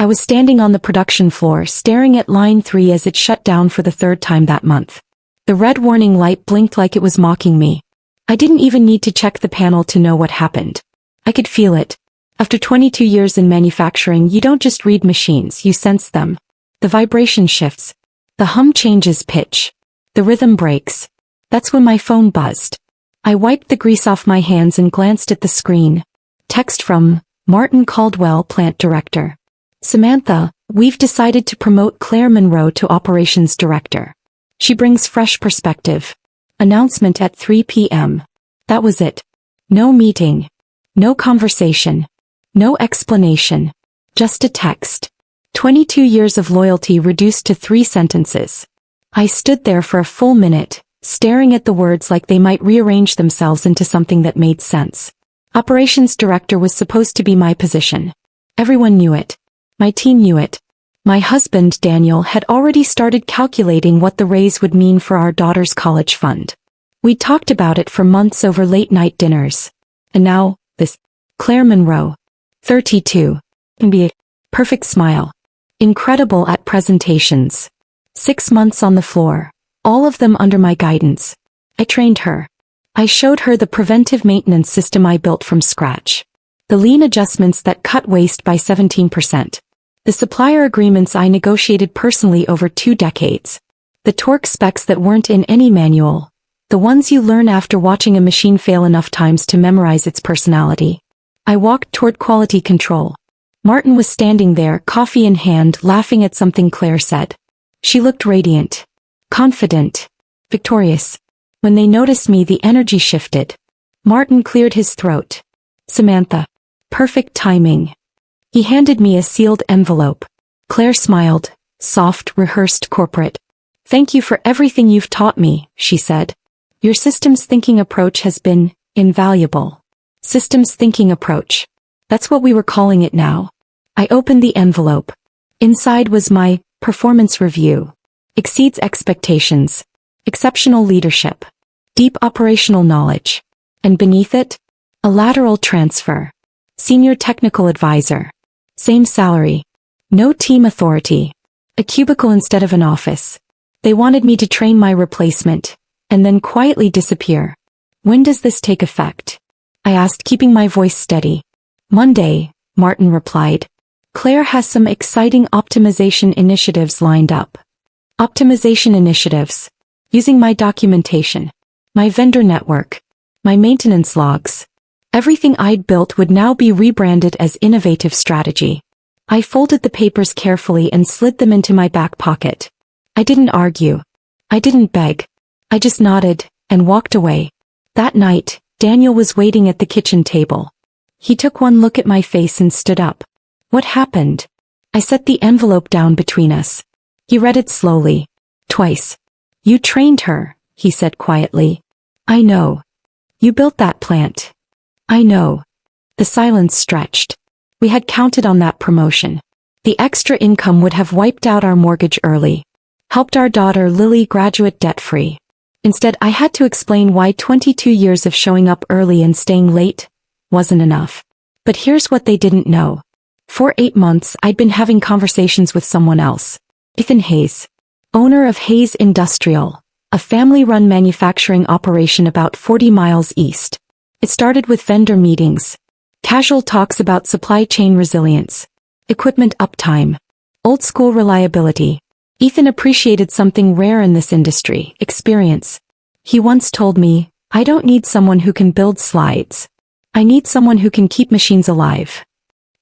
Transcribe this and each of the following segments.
I was standing on the production floor staring at line 3 as it shut down for the third time that month. The red warning light blinked like it was mocking me. I didn't even need to check the panel to know what happened. I could feel it. After 22 years in manufacturing, you don't just read machines, you sense them. The vibration shifts. The hum changes pitch. The rhythm breaks. That's when my phone buzzed. I wiped the grease off my hands and glanced at the screen. Text from Martin Caldwell, plant director. Samantha, we've decided to promote Claire Monroe to operations director. She brings fresh perspective. Announcement at 3 p.m. That was it. No meeting. No conversation. No explanation. Just a text. 22 years of loyalty reduced to 3 sentences. I stood there for a full minute, staring at the words like they might rearrange themselves into something that made sense. Operations director was supposed to be my position. Everyone knew it. My team knew it. My husband, Daniel, had already started calculating what the raise would mean for our daughter's college fund. We talked about it for months over late-night dinners. And now, this. Claire Monroe. 32. Can be a perfect smile. Incredible at presentations. 6 months on the floor. All of them under my guidance. I trained her. I showed her the preventive maintenance system I built from scratch. The lean adjustments that cut waste by 17%. The supplier agreements I negotiated personally over 2 decades. The torque specs that weren't in any manual. The ones you learn after watching a machine fail enough times to memorize its personality. I walked toward quality control. Martin was standing there, coffee in hand, laughing at something Claire said. She looked radiant. Confident. Victorious. When they noticed me, the energy shifted. Martin cleared his throat. Samantha. Perfect timing. He handed me a sealed envelope. Claire smiled. Soft, rehearsed corporate. Thank you for everything you've taught me, she said. Your systems thinking approach has been invaluable. Systems thinking approach. That's what we were calling it now. I opened the envelope. Inside was my performance review. Exceeds expectations. Exceptional leadership. Deep operational knowledge. And beneath it, a lateral transfer. Senior technical advisor. Same salary. No team authority. A cubicle instead of an office. They wanted me to train my replacement, and then quietly disappear. When does this take effect? I asked, keeping my voice steady. Monday, Martin replied. Claire has some exciting optimization initiatives lined up. Optimization initiatives. Using my documentation. My vendor network. My maintenance logs. Everything I'd built would now be rebranded as innovative strategy. I folded the papers carefully and slid them into my back pocket. I didn't argue. I didn't beg. I just nodded and walked away. That night, Daniel was waiting at the kitchen table. He took one look at my face and stood up. What happened? I set the envelope down between us. He read it slowly. Twice. You trained her, he said quietly. I know. You built that plant. I know. The silence stretched. We had counted on that promotion. The extra income would have wiped out our mortgage early. Helped our daughter Lily graduate debt-free. Instead, I had to explain why 22 years of showing up early and staying late wasn't enough. But here's what they didn't know. For 8 months, I'd been having conversations with someone else. Ethan Hayes. Owner of Hayes Industrial, a family-run manufacturing operation about 40 miles east. It started with vendor meetings. Casual talks about supply chain resilience. Equipment uptime. Old-school reliability. Ethan appreciated something rare in this industry, experience. He once told me, I don't need someone who can build slides. I need someone who can keep machines alive.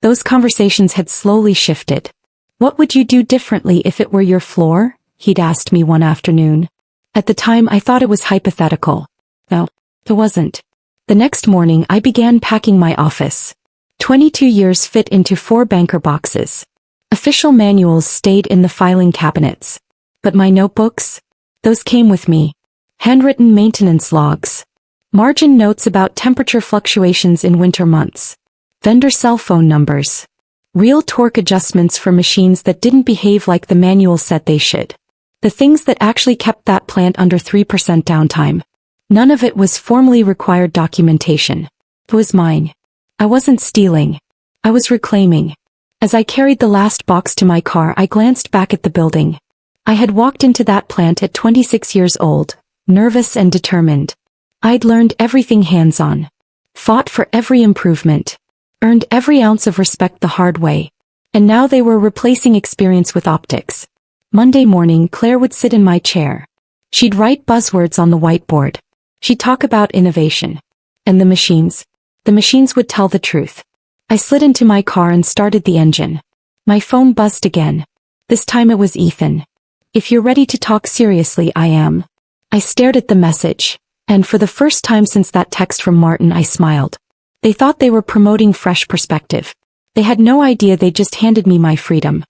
Those conversations had slowly shifted. What would you do differently if it were your floor? He'd asked me one afternoon. At the time I thought it was hypothetical. No, it wasn't. The next morning I began packing my office. 22 years fit into 4 banker boxes. Official manuals stayed in the filing cabinets. But my notebooks? Those came with me. Handwritten maintenance logs. Margin notes about temperature fluctuations in winter months. Vendor cell phone numbers. Real torque adjustments for machines that didn't behave like the manual said they should. The things that actually kept that plant under 3% downtime. None of it was formally required documentation. It was mine. I wasn't stealing. I was reclaiming. As I carried the last box to my car, I glanced back at the building. I had walked into that plant at 26 years old, nervous and determined. I'd learned everything hands-on, fought for every improvement, earned every ounce of respect the hard way. And now they were replacing experience with optics. Monday morning, Claire would sit in my chair. She'd write buzzwords on the whiteboard. She'd talk about innovation. And the machines would tell the truth. I slid into my car and started the engine. My phone buzzed again. This time it was Ethan. "If you're ready to talk seriously, I am." I stared at the message, and for the first time since that text from Martin, I smiled. They thought they were promoting fresh perspective. They had no idea they just handed me my freedom.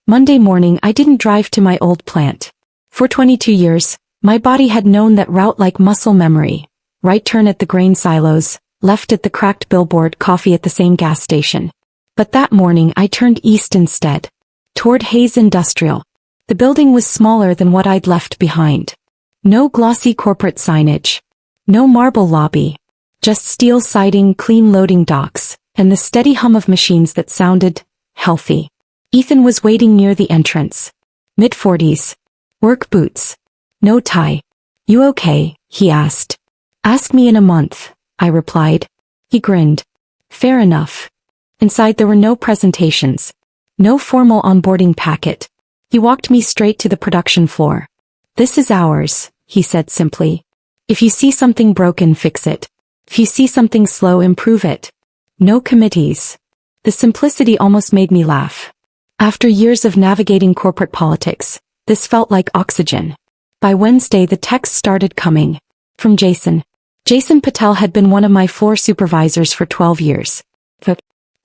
Monday morning, I didn't drive to my old plant. For 22 years, my body had known that route like muscle memory. Right turn at the grain silos, left at the cracked billboard, coffee at the same gas station. But that morning I turned east instead. Toward Hayes Industrial. The building was smaller than what I'd left behind. No glossy corporate signage. No marble lobby. Just steel siding, clean loading docks, and the steady hum of machines that sounded healthy. Ethan was waiting near the entrance. Mid-40s. Work boots. No tie. "You okay?" he asked. "Ask me in a month," I replied. He grinned. "Fair enough." Inside there were no presentations. No formal onboarding packet. He walked me straight to the production floor. "This is ours," he said simply. "If you see something broken, fix it. If you see something slow, improve it. No committees." The simplicity almost made me laugh. After years of navigating corporate politics, this felt like oxygen. By Wednesday the texts started coming. From Jason. Jason Patel had been one of my floor supervisors for 12 years.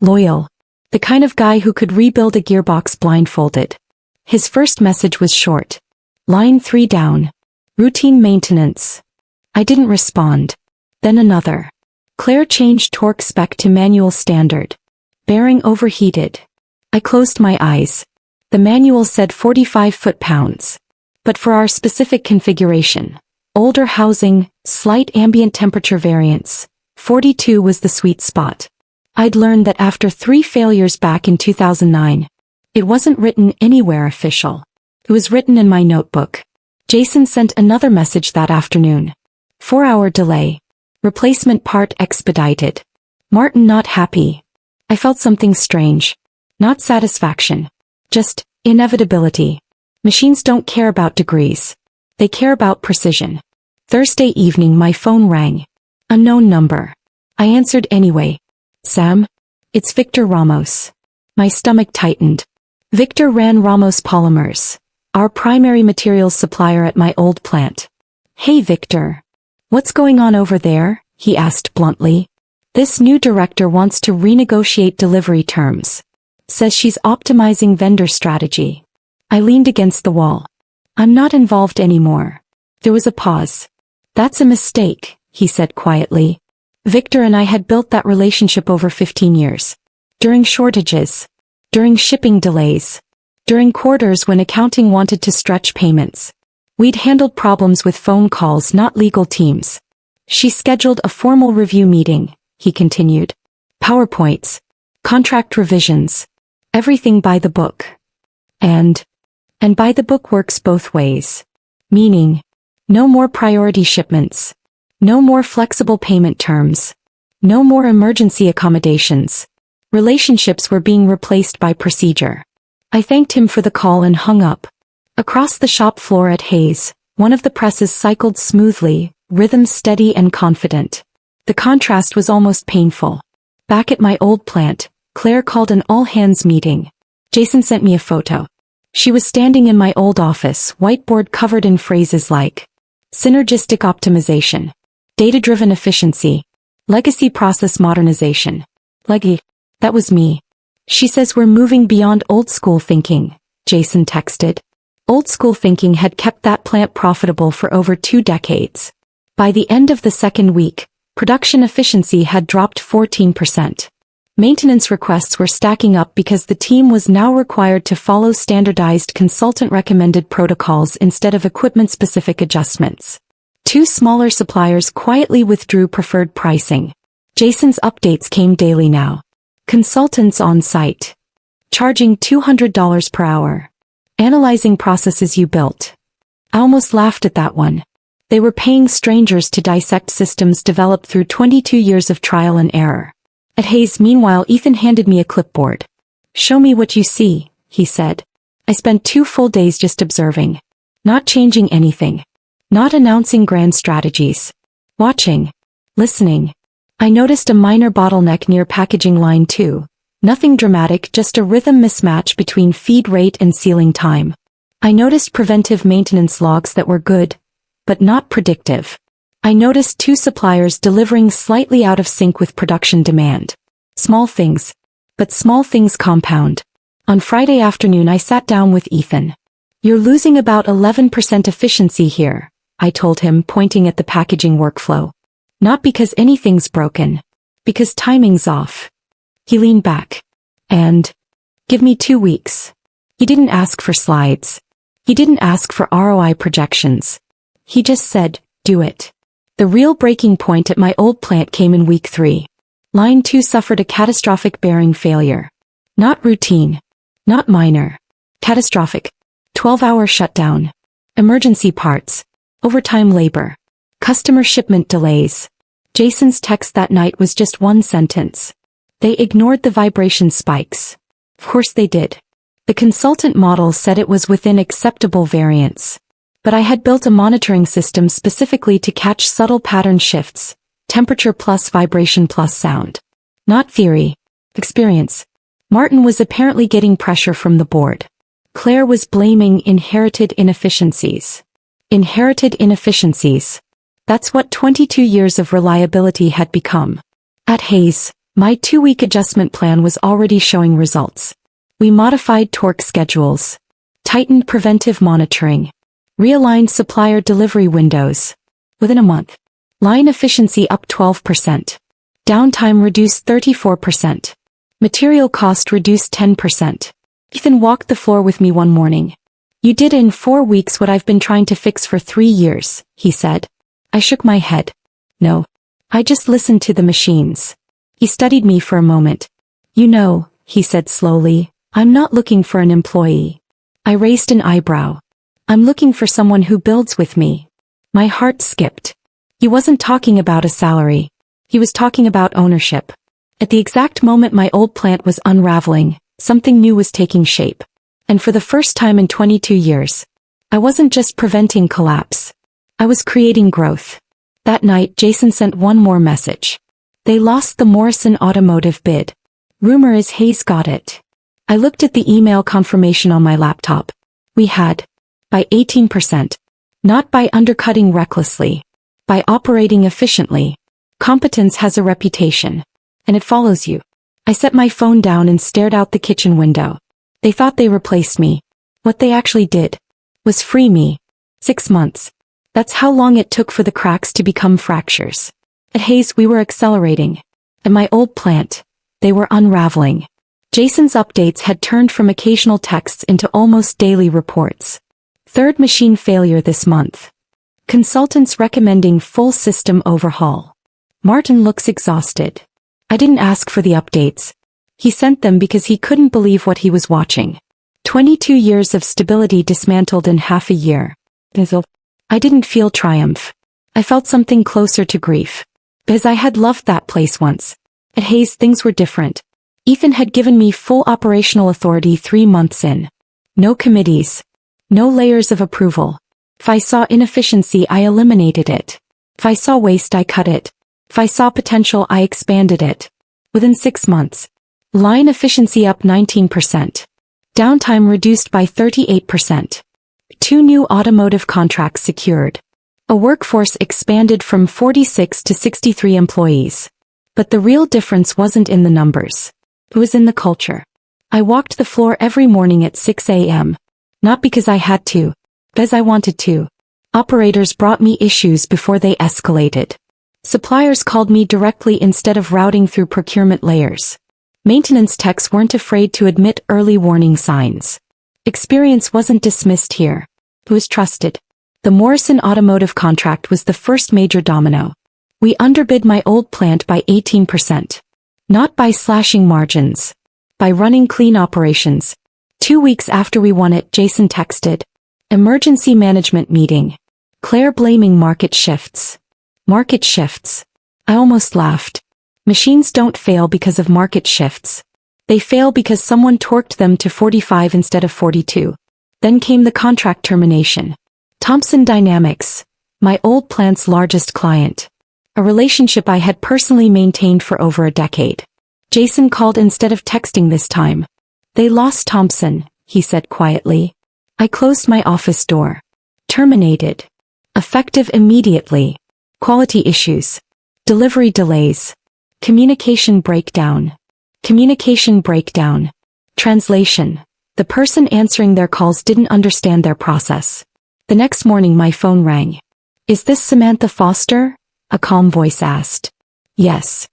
Loyal. The kind of guy who could rebuild a gearbox blindfolded. His first message was short. "Line 3 down. Routine maintenance." I didn't respond. Then another. "Claire changed torque spec to manual standard. Bearing overheated." I closed my eyes. The manual said 45 foot-pounds. But for our specific configuration, older housing, slight ambient temperature variance, 42 was the sweet spot. I'd learned that after 3 failures back in 2009. It wasn't written anywhere official. It was written in my notebook. Jason sent another message that afternoon. 4-hour delay. Replacement part expedited. Martin not happy. I felt something strange. Not satisfaction. Just inevitability. Machines don't care about degrees. They care about precision. Thursday evening my phone rang. Unknown number. I answered anyway. "Sam? It's Victor Ramos." My stomach tightened. Victor ran Ramos Polymers, our primary materials supplier at my old plant. "Hey Victor. What's going on over there?" he asked bluntly. "This new director wants to renegotiate delivery terms. Says she's optimizing vendor strategy." I leaned against the wall. "I'm not involved anymore." There was a pause. "That's a mistake," he said quietly. Victor and I had built that relationship over 15 years. During shortages. During shipping delays. During quarters when accounting wanted to stretch payments. We'd handled problems with phone calls, not legal teams. "She scheduled a formal review meeting," he continued. "PowerPoints. Contract revisions. Everything by the book. And by the book works both ways. Meaning, no more priority shipments. No more flexible payment terms. No more emergency accommodations. Relationships were being replaced by procedure." I thanked him for the call and hung up. Across the shop floor at Hayes, one of the presses cycled smoothly, rhythm steady and confident. The contrast was almost painful. Back at my old plant, Claire called an all-hands meeting. Jason sent me a photo. She was standing in my old office, whiteboard covered in phrases like synergistic optimization, data-driven efficiency, legacy process modernization. That was me. "She says we're moving beyond old-school thinking," Jason texted. Old-school thinking had kept that plant profitable for over 2 decades. By the end of the second week, production efficiency had dropped 14%. Maintenance requests were stacking up because the team was now required to follow standardized consultant-recommended protocols instead of equipment-specific adjustments. 2 smaller suppliers quietly withdrew preferred pricing. Jason's updates came daily now. Consultants on site. Charging $200 per hour. Analyzing processes you built. I almost laughed at that one. They were paying strangers to dissect systems developed through 22 years of trial and error. At Hayes, meanwhile, Ethan handed me a clipboard. "Show me what you see," he said. I spent 2 full days just observing. Not changing anything. Not announcing grand strategies. Watching. Listening. I noticed a minor bottleneck near packaging line 2. Nothing dramatic, just a rhythm mismatch between feed rate and sealing time. I noticed preventive maintenance logs that were good, but not predictive. I noticed 2 suppliers delivering slightly out of sync with production demand. Small things. But small things compound. On Friday afternoon I sat down with Ethan. "You're losing about 11% efficiency here," I told him, pointing at the packaging workflow. "Not because anything's broken. Because timing's off." He leaned back. "And? Give me 2 weeks." He didn't ask for slides. He didn't ask for ROI projections. He just said, "Do it." The real breaking point at my old plant came in week 3. Line 2 suffered a catastrophic bearing failure. Not routine. Not minor. Catastrophic. 12-hour shutdown. Emergency parts. Overtime labor. Customer shipment delays. Jason's text that night was just one sentence. "They ignored the vibration spikes." Of course they did. The consultant model said it was within acceptable variance. But I had built a monitoring system specifically to catch subtle pattern shifts, temperature plus vibration plus sound. Not theory. Experience. Martin was apparently getting pressure from the board. Claire was blaming inherited inefficiencies. Inherited inefficiencies. That's what 22 years of reliability had become. At Hayes, my 2-week adjustment plan was already showing results. We modified torque schedules. Tightened preventive monitoring. Realigned supplier delivery windows. Within a month. Line efficiency up 12%. Downtime reduced 34%. Material cost reduced 10%. Ethan walked the floor with me one morning. "You did in 4 weeks what I've been trying to fix for 3 years, he said. I shook my head. "No. I just listened to the machines." He studied me for a moment. "You know," he said slowly, "I'm not looking for an employee." I raised an eyebrow. "I'm looking for someone who builds with me." My heart skipped. He wasn't talking about a salary. He was talking about ownership. At the exact moment my old plant was unraveling, something new was taking shape. And for the first time in 22 years, I wasn't just preventing collapse. I was creating growth. That night Jason sent one more message. "They lost the Morrison Automotive bid. Rumor is Hayes got it." I looked at the email confirmation on my laptop. We had. By 18%. Not by undercutting recklessly. By operating efficiently. Competence has a reputation. And it follows you. I set my phone down and stared out the kitchen window. They thought they replaced me. What they actually did was free me. 6 months. That's how long it took for the cracks to become fractures. At Hayes we were accelerating. At my old plant, they were unraveling. Jason's updates had turned from occasional texts into almost daily reports. 3rd machine failure this month. Consultants recommending full system overhaul. Martin looks exhausted. I didn't ask for the updates. He sent them because he couldn't believe what he was watching. 22 years of stability dismantled in half a year. I didn't feel triumph. I felt something closer to grief. Because I had loved that place once. At Hayes things were different. Ethan had given me full operational authority 3 months in. No committees. No layers of approval. If I saw inefficiency I eliminated it. If I saw waste I cut it. If I saw potential I expanded it. Within 6 months. Line efficiency up 19%. Downtime reduced by 38%. 2 new automotive contracts secured. A workforce expanded from 46 to 63 employees. But the real difference wasn't in the numbers. It was in the culture. I walked the floor every morning at 6 a.m. Not because I had to, because I wanted to. Operators brought me issues before they escalated. Suppliers called me directly instead of routing through procurement layers. Maintenance techs weren't afraid to admit early warning signs. Experience wasn't dismissed here. It was trusted. The Morrison Automotive contract was the first major domino. We underbid my old plant by 18%. Not by slashing margins, by running clean operations. 2 weeks after we won it, Jason texted. Emergency management meeting. Claire blaming market shifts. Market shifts. I almost laughed. Machines don't fail because of market shifts. They fail because someone torqued them to 45 instead of 42. Then came the contract termination. Thomson Dynamics, my old plant's largest client. A relationship I had personally maintained for over a decade. Jason called instead of texting this time. They lost Thomson, he said quietly. I closed my office door. Terminated. Effective immediately. Quality issues. Delivery delays. Communication breakdown. Communication breakdown. Translation. The person answering their calls didn't understand their process. The next morning my phone rang. Is this Samantha Foster? A calm voice asked. Yes.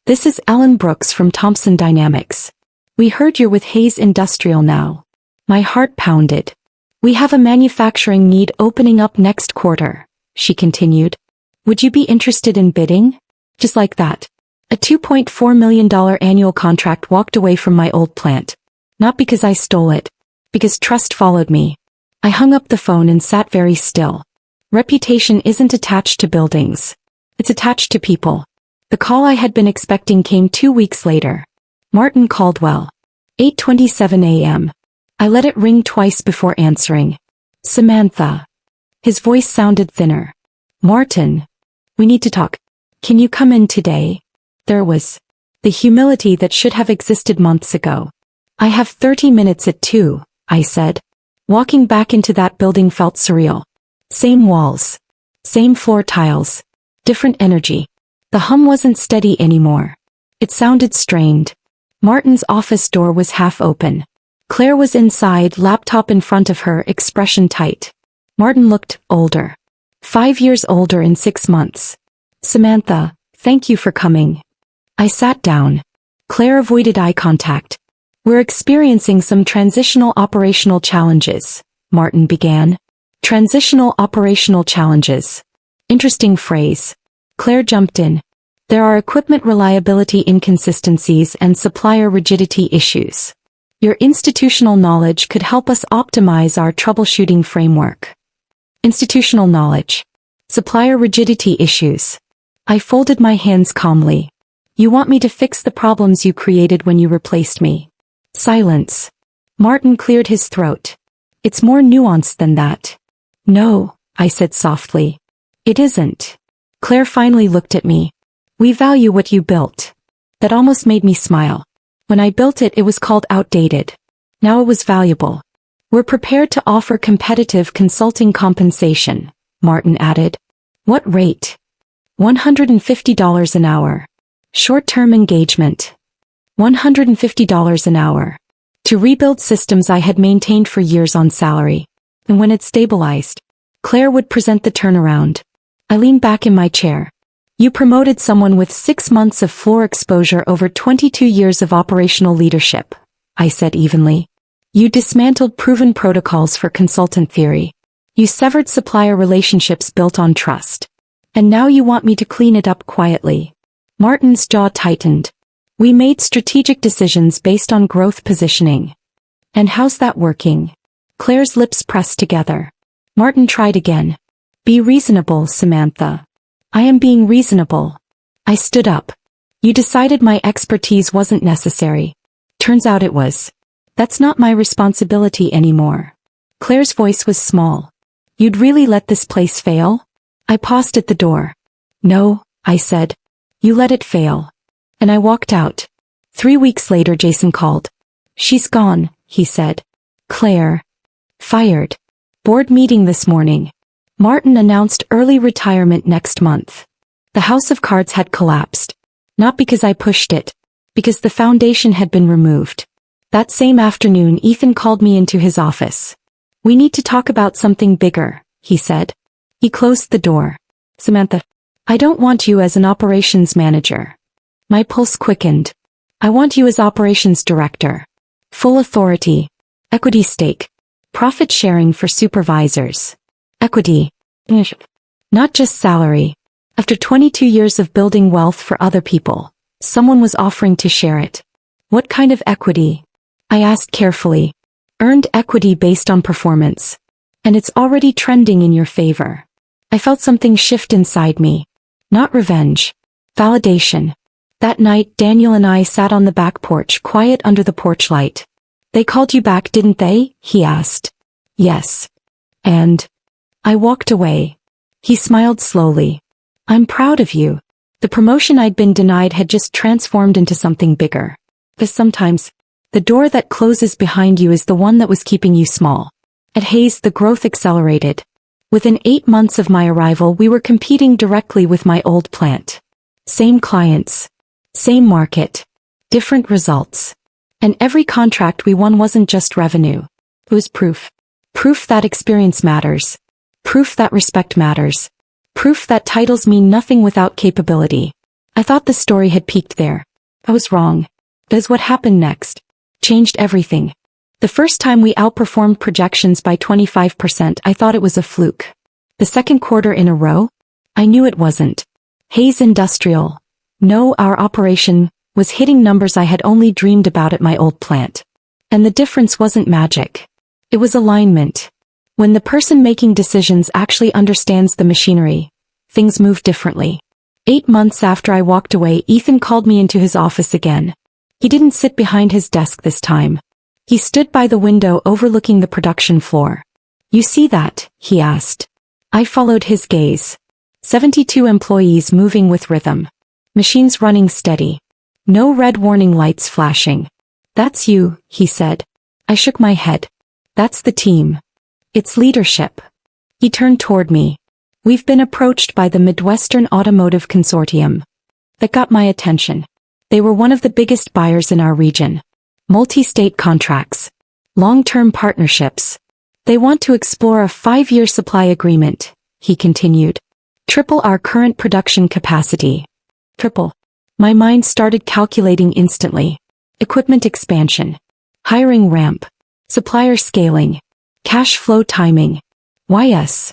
This is Ellen Brooks from Thomson Dynamics. We heard you're with Hayes Industrial now. My heart pounded. We have a manufacturing need opening up next quarter, she continued. Would you be interested in bidding? Just like that. A $2.4 million annual contract walked away from my old plant. Not because I stole it. Because trust followed me. I hung up the phone and sat very still. Reputation isn't attached to buildings. It's attached to people. The call I had been expecting came 2 weeks later. Martin Caldwell. 8:27 a.m. I let it ring twice before answering. Samantha. His voice sounded thinner. Martin. We need to talk. Can you come in today? There was the humility that should have existed months ago. I have 30 minutes at 2, I said. Walking back into that building felt surreal. Same walls. Same floor tiles. Different energy. The hum wasn't steady anymore. It sounded strained. Martin's office door was half open. Claire was inside, laptop in front of her, expression tight. Martin looked older. 5 years older in 6 months. Samantha, thank you for coming. I sat down. Claire avoided eye contact. We're experiencing some transitional operational challenges, Martin began. Transitional operational challenges. Interesting phrase. Claire jumped in. There are equipment reliability inconsistencies and supplier rigidity issues. Your institutional knowledge could help us optimize our troubleshooting framework. Institutional knowledge. Supplier rigidity issues. I folded my hands calmly. You want me to fix the problems you created when you replaced me. Silence. Martin cleared his throat. It's more nuanced than that. No, I said softly. It isn't. Claire finally looked at me. We value what you built. That almost made me smile. When I built it, it was called outdated. Now it was valuable. We're prepared to offer competitive consulting compensation, Martin added. What rate? $150 an hour. Short-term engagement. $150 an hour. To rebuild systems I had maintained for years on salary. And when it stabilized, Claire would present the turnaround. I leaned back in my chair. You promoted someone with 6 months of floor exposure over 22 years of operational leadership, I said evenly. You dismantled proven protocols for consultant theory. You severed supplier relationships built on trust. And now you want me to clean it up quietly. Martin's jaw tightened. We made strategic decisions based on growth positioning. And how's that working? Claire's lips pressed together. Martin tried again. Be reasonable, Samantha. I am being reasonable. I stood up. You decided my expertise wasn't necessary. Turns out it was. That's not my responsibility anymore. Claire's voice was small. You'd really let this place fail? I paused at the door. No, I said. You let it fail. And I walked out. 3 weeks later Jason called. She's gone, he said. Claire. Fired. Board meeting this morning. Martin announced early retirement next month. The house of cards had collapsed. Not because I pushed it. Because the foundation had been removed. That same afternoon Ethan called me into his office. We need to talk about something bigger, he said. He closed the door. Samantha. I don't want you as an operations manager. My pulse quickened. I want you as operations director. Full authority. Equity stake. Profit sharing for supervisors. Equity. Not just salary. After 22 years of building wealth for other people, someone was offering to share it. What kind of equity? I asked carefully. Earned equity based on performance. And it's already trending in your favor. I felt something shift inside me. Not revenge. Validation. That night Daniel and I sat on the back porch, quiet under the porch light. They called you back, didn't they? He asked. Yes. And? I walked away. He smiled slowly. I'm proud of you. The promotion I'd been denied had just transformed into something bigger. But sometimes, the door that closes behind you is the one that was keeping you small. At Hayes, the growth accelerated. Within 8 months of my arrival, we were competing directly with my old plant. Same clients. Same market. Different results. And every contract we won wasn't just revenue. It was proof. Proof that experience matters. Proof that respect matters. Proof that titles mean nothing without capability. I thought the story had peaked there. I was wrong. Because what happened next changed everything. The first time we outperformed projections by 25%, I thought it was a fluke. The second quarter in a row? I knew it wasn't. Hayes Industrial. No, our operation was hitting numbers I had only dreamed about at my old plant. And the difference wasn't magic. It was alignment. When the person making decisions actually understands the machinery, things move differently. 8 months after I walked away, Ethan called me into his office again. He didn't sit behind his desk this time. He stood by the window overlooking the production floor. You see that? He asked. I followed his gaze. 72 employees moving with rhythm. Machines running steady. No red warning lights flashing. That's you, he said. I shook my head. That's the team. It's leadership. He turned toward me. We've been approached by the Midwestern Automotive Consortium. That got my attention. They were one of the biggest buyers in our region. Multi-state contracts. Long-term partnerships. They want to explore a 5-year supply agreement, he continued. Triple our current production capacity. Triple. My mind started calculating instantly. Equipment expansion. Hiring ramp. Supplier scaling. Cash flow timing. Why us?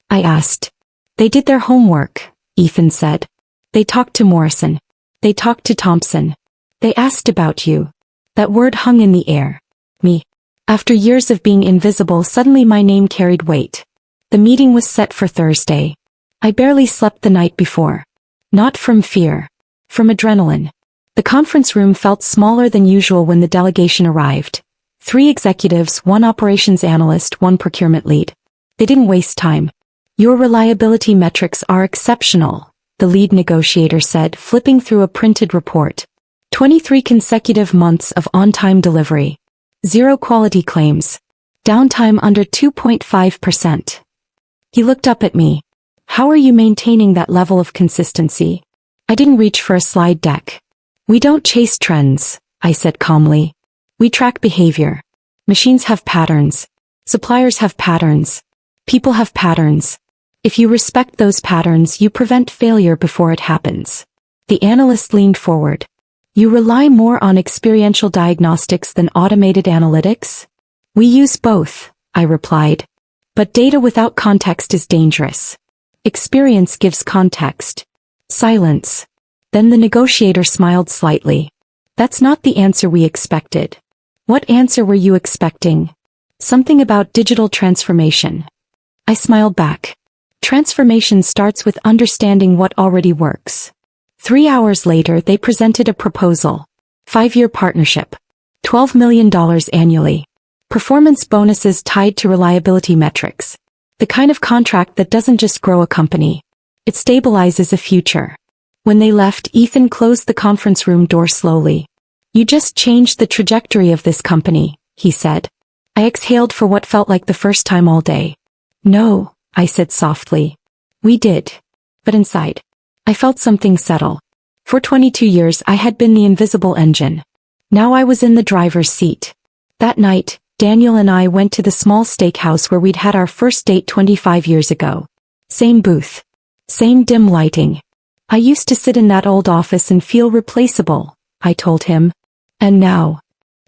I asked. They did their homework, Ethan said. They talked to Morrison. They talked to Thompson. They asked about you. That word hung in the air. Me. After years of being invisible, suddenly my name carried weight. The meeting was set for Thursday. I barely slept the night before. Not from fear. From adrenaline. The conference room felt smaller than usual when the delegation arrived. 3 executives, 1 operations analyst, 1 procurement lead. They didn't waste time. Your reliability metrics are exceptional, the lead negotiator said, flipping through a printed report. 23 consecutive months of on-time delivery. 0 quality claims. Downtime under 2.5%. He looked up at me. How are you maintaining that level of consistency? I didn't reach for a slide deck. We don't chase trends, I said calmly. We track behavior. Machines have patterns. Suppliers have patterns. People have patterns. If you respect those patterns, you prevent failure before it happens. The analyst leaned forward. You rely more on experiential diagnostics than automated analytics? We use both, I replied. But data without context is dangerous. Experience gives context. Silence. Then the negotiator smiled slightly. That's not the answer we expected. What answer were you expecting? Something about digital transformation. I smiled back. Transformation starts with understanding what already works. 3 hours later, they presented a proposal. 5-year partnership. $12 million annually. Performance bonuses tied to reliability metrics. The kind of contract that doesn't just grow a company. It stabilizes a future. When they left, Ethan closed the conference room door slowly. You just changed the trajectory of this company, he said. I exhaled for what felt like the first time all day. No, I said softly. We did. But inside, I felt something settle. For 22 years I had been the invisible engine. Now I was in the driver's seat. That night, Daniel and I went to the small steakhouse where we'd had our first date 25 years ago. Same booth. Same dim lighting. I used to sit in that old office and feel replaceable, I told him. And now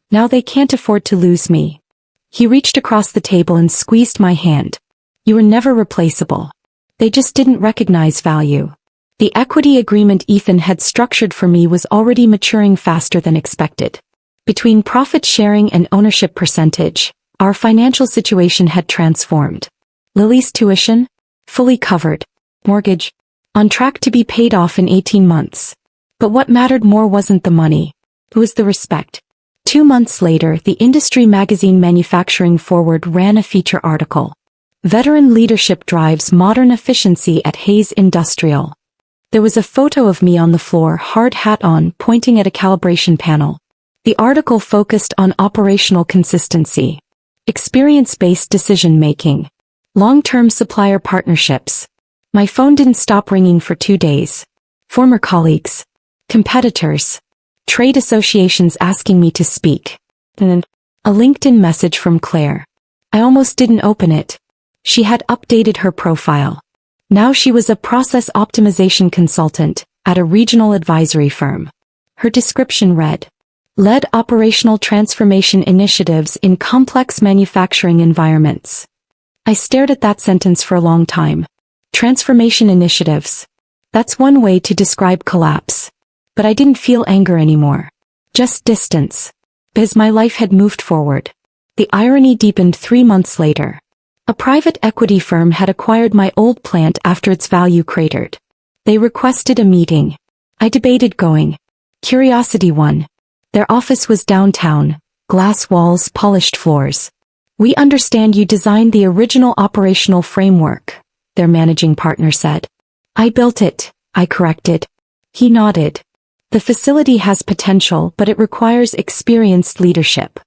they can't afford to lose me. He reached across the table and squeezed my hand. You were never replaceable. They just didn't recognize value. The equity agreement Ethan had structured for me was already maturing faster than expected. Between profit sharing and ownership percentage, our financial situation had transformed. Lily's tuition? Fully covered. Mortgage? On track to be paid off in 18 months. But what mattered more wasn't the money. It was the respect. 2 months later, the industry magazine Manufacturing Forward ran a feature article. Veteran leadership drives modern efficiency at Hayes Industrial. There was a photo of me on the floor, hard hat on, pointing at a calibration panel. The article focused on operational consistency, experience-based decision-making, long-term supplier partnerships. My phone didn't stop ringing for 2 days. Former colleagues, competitors, trade associations asking me to speak. And then, a LinkedIn message from Claire. I almost didn't open it. She had updated her profile. Now she was a process optimization consultant at a regional advisory firm. Her description read, led operational transformation initiatives in complex manufacturing environments. I stared at that sentence for a long time. Transformation initiatives. That's one way to describe collapse. But I didn't feel anger anymore. Just distance. Because my life had moved forward. The irony deepened 3 months later. A private equity firm had acquired my old plant after its value cratered. They requested a meeting. I debated going. Curiosity won. Their office was downtown, glass walls, polished floors. We understand you designed the original operational framework, their managing partner said. I built it, I corrected. He nodded. The facility has potential, but it requires experienced leadership.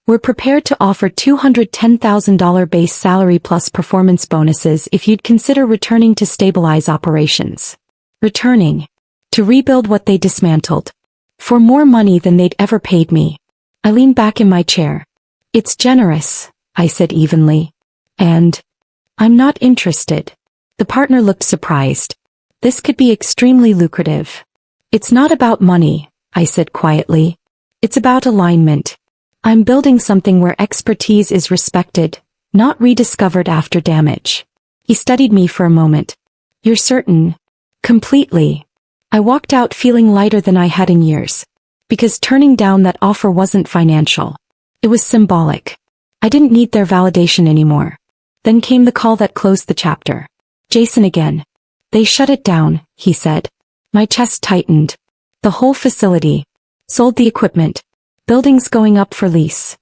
We're prepared to offer $210,000 base salary plus performance bonuses if you'd consider returning to stabilize operations. Returning. To rebuild what they dismantled. For more money than they'd ever paid me. I leaned back in my chair. It's generous, I said evenly. And I'm not interested. The partner looked surprised. This could be extremely lucrative. It's not about money, I said quietly. It's about alignment. I'm building something where expertise is respected, not rediscovered after damage. He studied me for a moment. You're certain? Completely. I walked out feeling lighter than I had in years. Because turning down that offer wasn't financial. It was symbolic. I didn't need their validation anymore. Then came the call that closed the chapter. Jason again. They shut it down, he said. My chest tightened. The whole facility. Sold the equipment. Buildings going up for lease.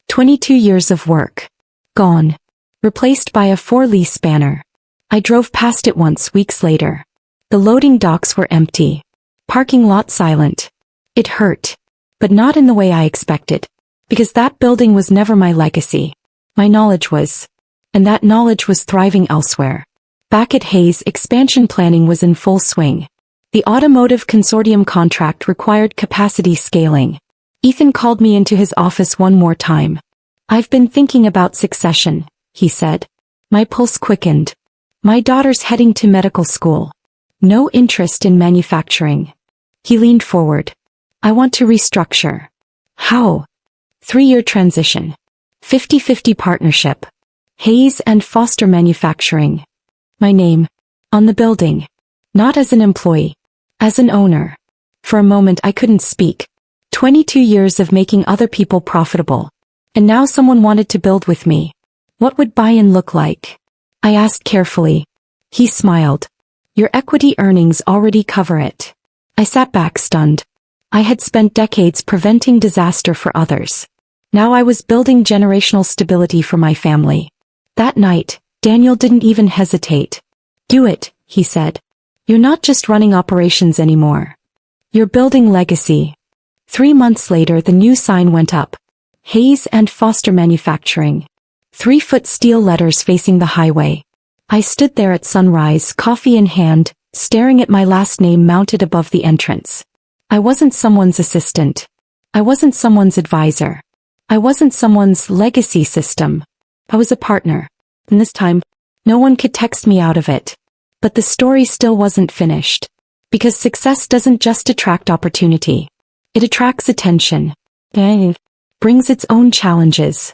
22 years of work. Gone. Replaced by a 4-lease banner. I drove past it once weeks later. The loading docks were empty. Parking lot silent. It hurt. But not in the way I expected. Because that building was never my legacy. My knowledge was. And that knowledge was thriving elsewhere. Back at Hayes, expansion planning was in full swing. The automotive consortium contract required capacity scaling. Ethan called me into his office one more time. I've been thinking about succession, he said. My pulse quickened. My daughter's heading to medical school. No interest in manufacturing. He leaned forward. I want to restructure. How? 3-year transition. 50-50 partnership. Hayes and Foster Manufacturing. My name. On the building. Not as an employee. As an owner. For a moment I couldn't speak. 22 years of making other people profitable. And now someone wanted to build with me. What would buy-in look like? I asked carefully. He smiled. Your equity earnings already cover it. I sat back stunned. I had spent decades preventing disaster for others. Now I was building generational stability for my family. That night, Daniel didn't even hesitate. Do it, he said. You're not just running operations anymore. You're building legacy. 3 months later the new sign went up. Hayes and Foster Manufacturing. 3-foot steel letters facing the highway. I stood there at sunrise, coffee in hand, staring at my last name mounted above the entrance. I wasn't someone's assistant. I wasn't someone's advisor. I wasn't someone's legacy system. I was a partner. And this time, no one could text me out of it. But the story still wasn't finished. Because success doesn't just attract opportunity. It attracts attention. And brings its own challenges.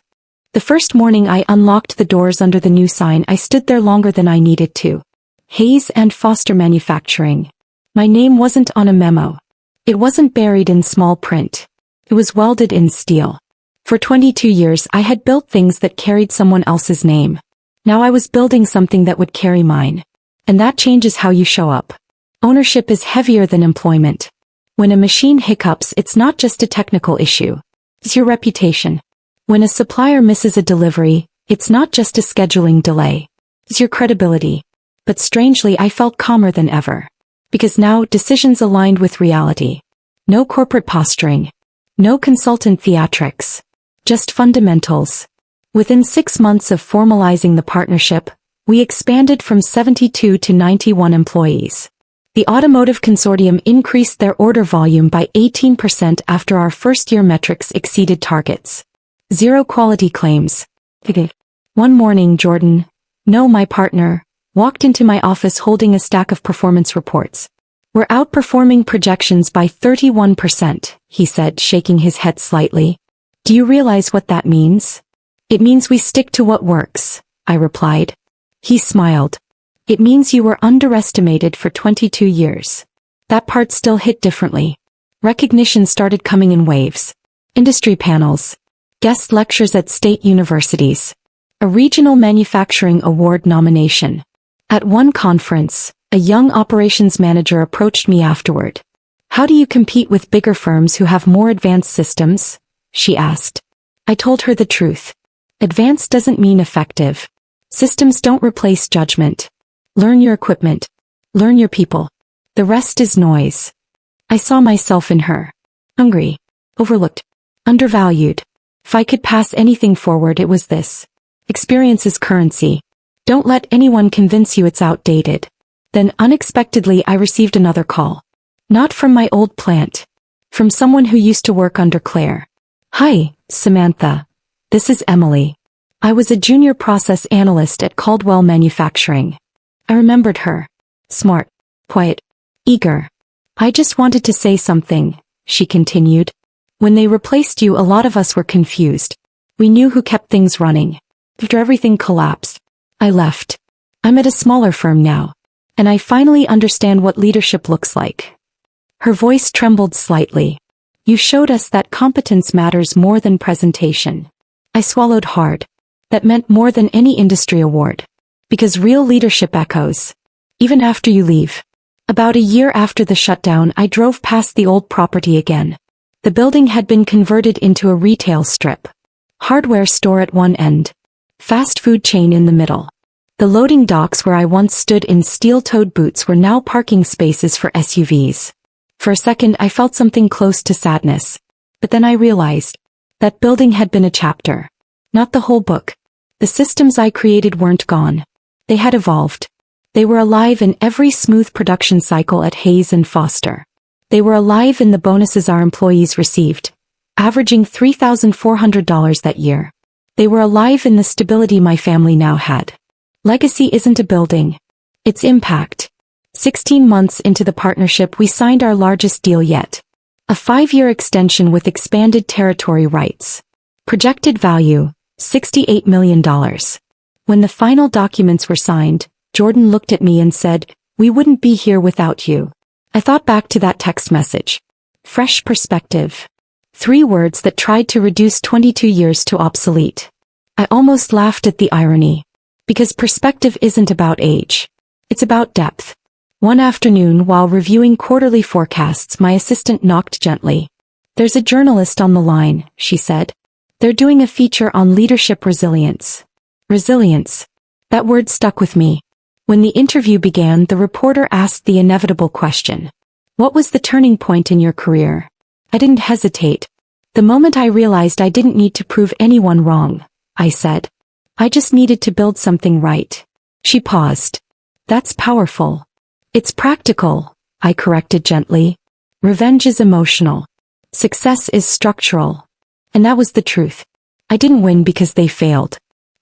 The first morning I unlocked the doors under the new sign, I stood there longer than I needed to. Hayes and Foster Manufacturing. My name wasn't on a memo. It wasn't buried in small print. It was welded in steel. For 22 years I had built things that carried someone else's name. Now I was building something that would carry mine. And that changes how you show up. Ownership is heavier than employment. When a machine hiccups, it's not just a technical issue. It's your reputation. When a supplier misses a delivery, it's not just a scheduling delay. It's your credibility. But strangely, I felt calmer than ever. Because now decisions aligned with reality. No corporate posturing. No consultant theatrics. Just fundamentals. Within 6 months of formalizing the partnership, we expanded from 72 to 91 employees. The automotive consortium increased their order volume by 18% after our first-year metrics exceeded targets. Zero quality claims. One morning Jordan, my partner, walked into my office holding a stack of performance reports. "We're outperforming projections by 31%, he said, shaking his head slightly. "Do you realize what that means?" "It means we stick to what works," I replied. He smiled. "It means you were underestimated for 22 years. That part still hit differently. Recognition started coming in waves. Industry panels. Guest lectures at state universities. A regional manufacturing award nomination. At one conference, a young operations manager approached me afterward. "How do you compete with bigger firms who have more advanced systems?" she asked. I told her the truth. Advanced doesn't mean effective. Systems don't replace judgment. Learn your equipment. Learn your people. The rest is noise. I saw myself in her. Hungry. Overlooked. Undervalued. If I could pass anything forward, it was this. Experience is currency. Don't let anyone convince you it's outdated. Then unexpectedly I received another call. Not from my old plant. From someone who used to work under Claire. "Hi, Samantha. This is Emily. I was a junior process analyst at Caldwell Manufacturing." I remembered her. Smart. Quiet. Eager. "I just wanted to say something," she continued. "When they replaced you, a lot of us were confused. We knew who kept things running. After everything collapsed, I left. I'm at a smaller firm now. And I finally understand what leadership looks like." Her voice trembled slightly. "You showed us that competence matters more than presentation." I swallowed hard. That meant more than any industry award. Because real leadership echoes. Even after you leave. About a year after the shutdown, I drove past the old property again. The building had been converted into a retail strip. Hardware store at one end. Fast food chain in the middle. The loading docks where I once stood in steel-toed boots were now parking spaces for SUVs. For a second I felt something close to sadness. But then I realized. That building had been a chapter. Not the whole book. The systems I created weren't gone. They had evolved. They were alive in every smooth production cycle at Hayes and Foster. They were alive in the bonuses our employees received, averaging $3,400 that year. They were alive in the stability my family now had. Legacy isn't a building. It's impact. 16 months into the partnership we signed our largest deal yet. A 5-year extension with expanded territory rights. Projected value, $68 million. When the final documents were signed, Jordan looked at me and said, "We wouldn't be here without you." I thought back to that text message. Fresh perspective. 3 words that tried to reduce 22 years to obsolete. I almost laughed at the irony. Because perspective isn't about age. It's about depth. One afternoon while reviewing quarterly forecasts, my assistant knocked gently. "There's a journalist on the line," she said. "They're doing a feature on leadership resilience." Resilience. That word stuck with me. When the interview began, the reporter asked the inevitable question. "What was the turning point in your career?" I didn't hesitate. "The moment I realized I didn't need to prove anyone wrong," I said. "I just needed to build something right." She paused. "That's powerful." "It's practical," I corrected gently. "Revenge is emotional. Success is structural." And that was the truth. I didn't win because they failed.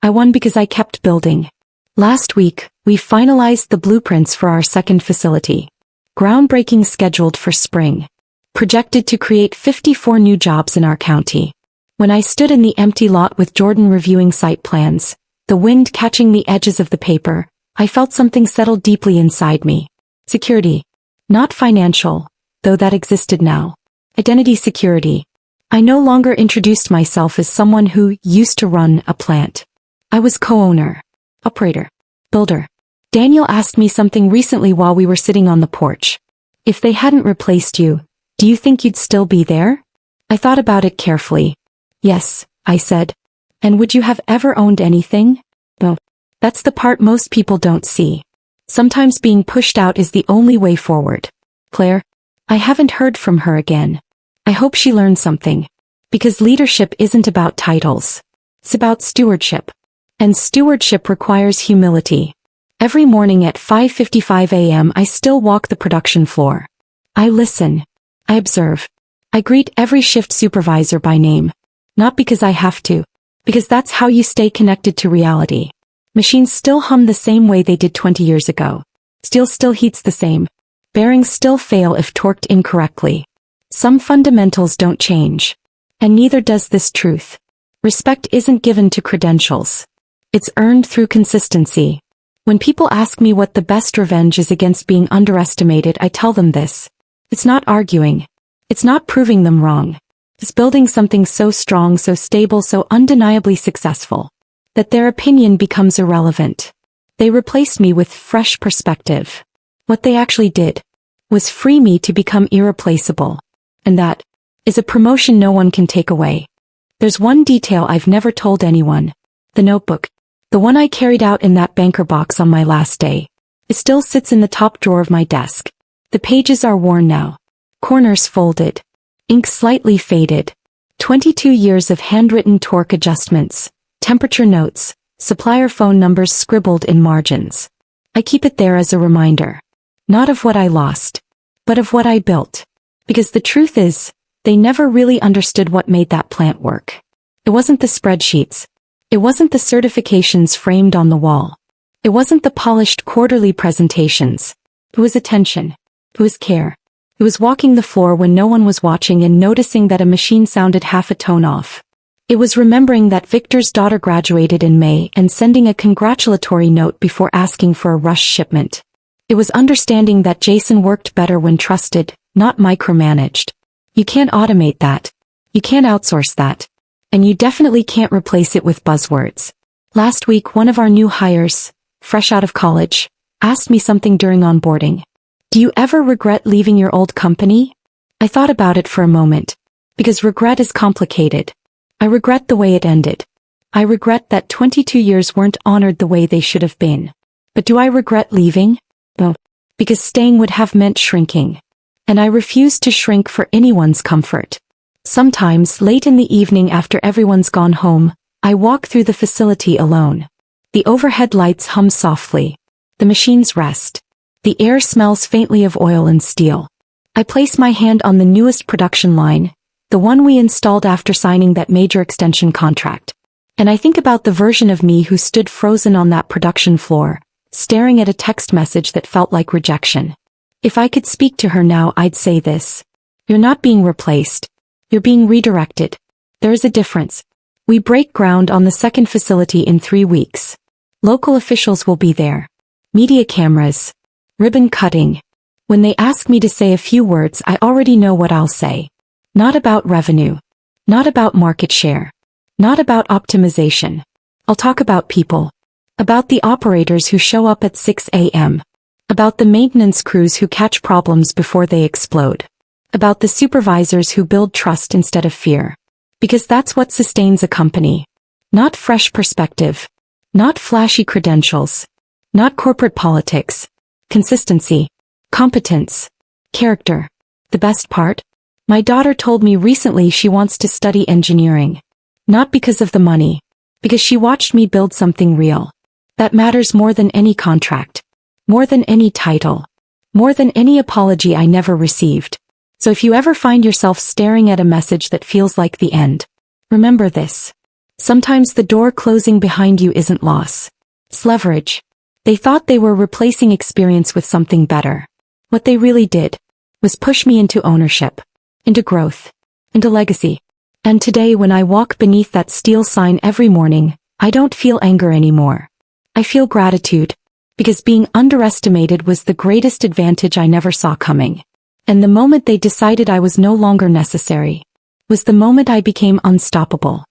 I won because I kept building. Last week, we finalized the blueprints for our second facility. Groundbreaking scheduled for spring. Projected to create 54 new jobs in our county. When I stood in the empty lot with Jordan reviewing site plans, the wind catching the edges of the paper, I felt something settle deeply inside me. Security. Not financial, though that existed now. Identity security. I no longer introduced myself as someone who used to run a plant. I was co-owner, operator, builder. Daniel asked me something recently while we were sitting on the porch. If they hadn't replaced you, do you think you'd still be there? I thought about it carefully. Yes, I said. And would you have ever owned anything? No. That's the part most people don't see. Sometimes being pushed out is the only way forward. Claire? I haven't heard from her again. I hope she learned something. Because leadership isn't about titles. It's about stewardship. And stewardship requires humility. Every morning at 5:55 a.m. I still walk the production floor. I listen. I observe. I greet every shift supervisor by name. Not because I have to. Because that's how you stay connected to reality. Machines still hum the same way they did 20 years ago. Steel still heats the same. Bearings still fail if torqued incorrectly. Some fundamentals don't change. And neither does this truth. Respect isn't given to credentials. It's earned through consistency. When people ask me what the best revenge is against being underestimated, I tell them this. It's not arguing. It's not proving them wrong. It's building something so strong, so stable, so undeniably successful, that their opinion becomes irrelevant. They replace me with fresh perspective. What they actually did was free me to become irreplaceable. And that is a promotion no one can take away. There's one detail I've never told anyone. The notebook. The one I carried out in that banker box on my last day. It still sits in the top drawer of my desk. The pages are worn now. Corners folded. Ink slightly faded. 22 years of handwritten torque adjustments, temperature notes, supplier phone numbers scribbled in margins. I keep it there as a reminder. Not of what I lost, but of what I built. Because the truth is, they never really understood what made that plant work. It wasn't the spreadsheets. It wasn't the certifications framed on the wall. It wasn't the polished quarterly presentations. It was attention. It was care. It was walking the floor when no one was watching and noticing that a machine sounded half a tone off. It was remembering that Victor's daughter graduated in May and sending a congratulatory note before asking for a rush shipment. It was understanding that Jason worked better when trusted, not micromanaged. You can't automate that. You can't outsource that. And you definitely can't replace it with buzzwords. Last week, one of our new hires, fresh out of college, asked me something during onboarding. Do you ever regret leaving your old company? I thought about it for a moment. Because regret is complicated. I regret the way it ended. I regret that 22 years weren't honored the way they should have been. But do I regret leaving? No. Because staying would have meant shrinking. And I refuse to shrink for anyone's comfort. Sometimes, late in the evening after everyone's gone home, I walk through the facility alone. The overhead lights hum softly. The machines rest. The air smells faintly of oil and steel. I place my hand on the newest production line, the one we installed after signing that major extension contract. And I think about the version of me who stood frozen on that production floor, staring at a text message that felt like rejection. If I could speak to her now, I'd say this. You're not being replaced. You're being redirected. There is a difference. We break ground on the second facility in 3 weeks. Local officials will be there. Media cameras. Ribbon cutting. When they ask me to say a few words, I already know what I'll say. Not about revenue. Not about market share. Not about optimization. I'll talk about people. About the operators who show up at 6 a.m. About the maintenance crews who catch problems before they explode. About the supervisors who build trust instead of fear. Because that's what sustains a company. Not fresh perspective. Not flashy credentials. Not corporate politics. Consistency. Competence. Character. The best part? My daughter told me recently she wants to study engineering. Not because of the money. Because she watched me build something real. That matters more than any contract. More than any title. More than any apology I never received. So if you ever find yourself staring at a message that feels like the end, remember this. Sometimes the door closing behind you isn't loss. It's leverage. They thought they were replacing experience with something better. What they really did was push me into ownership, into growth, into legacy. And today when I walk beneath that steel sign every morning, I don't feel anger anymore. I feel gratitude, because being underestimated was the greatest advantage I never saw coming. And the moment they decided I was no longer necessary, was the moment I became unstoppable.